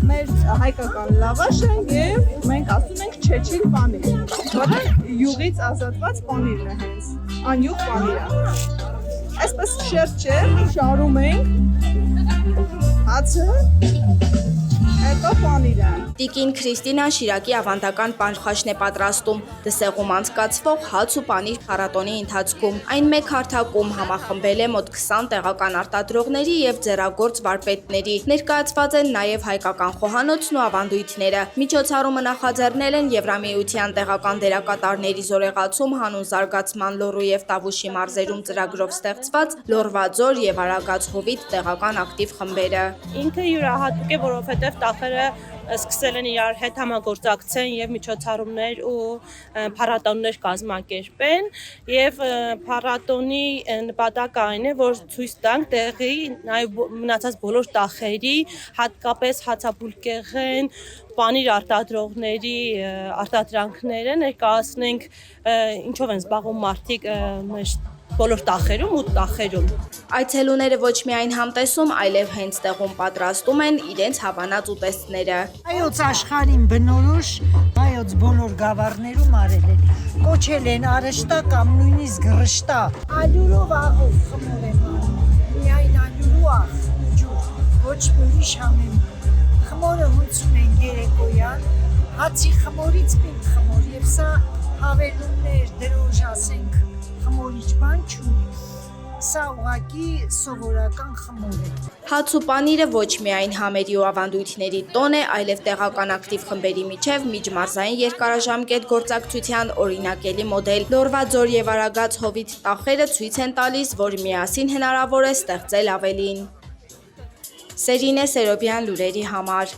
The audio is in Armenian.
մեր հայկական լավաշը եւ մենք ասում ենք չեչիլ պանիր, որը յուղից ազատված պանիրն է հենց, անյուղ պանիր է։ Այսպես շերտ շարում ենք հացը, հետո պանիրը։ Տիկին Քրիստինան Շիրակի ավանդական պանրխաշն է պատրաստում, դսեղում անցկացվող հաց ու պանիր փառատոնի ընթացքում։ Այն մեկ հարթակում համախմբել է մոտ 20 տեղական արտադրողների եւ ձեռագործ վարպետների։ Ներկայացված են նաեւ հայկական խոհանոցն ու ավանդույթները։ Միջոցառումը նախաձեռնել են Եվրամիության տեղական դերակատարների զորեղացում հանուն զարգացման Լոռու եւ Տավուշի մարզերում ծրագրով ստեղծված Լոռվաձոր եւ Արագած Հովիտ տեղական ակտիվ խմբերը։ Ինքը յուրահատուկ է, որովհետեւ տախերը սկսել են իրար հետ համագործակցեն եւ միջոցառումներ ու փառատոններ կազմակերպեն եւ փառատոնի նպատակը այն է, որ ցույց տանք տեղի նաեւ մնացած բոլոր տախերի, հատկապես հացաբուլկեղեն, պանիր արտադրողների արտադրանքները ներկայացնենք, ինչով են զբաղվում մարդիկ մեր բոլոր տախերում ու տախերում։ Այցելուները ոչ միայն համտեսում, այլև հենց տեղում պատրաստում են իրենց հավանած ուտեստները։ Հայոց աշխարհին բնորոշ, հայոց բոլոր գավառներում արել են, կոչել են արշտա կամ նույնիսկ գրշտա։ Ալյուրով աղով խմոր են անում, միայն ալյուրու աղ, ջուր, ոչ ուրիշ համեմատ։ Խմորը հունցում են երեկոյան, հացի խմորից պինդ խմոր, եւ սա հավելումներ, դրոժ ասենք, խմորիչ բան չունի, սա ուղղակի սովորական խմոր է։ Հաց ու պանիրը ոչ միայն համերի ու ավանդույթների տոն է, այլև տեղական ակտիվ խմբերի միջև միջմարզային երկարաժամկետ գործակցության օրինակելի մոդել։ Լոռվաձոր եւ Արագած Հովիտ տախերը ցույց են տալիս, որ միասին հնարավոր է ստեղծել ավելին։ Սերինե Սերոբյան, լուրերի համար։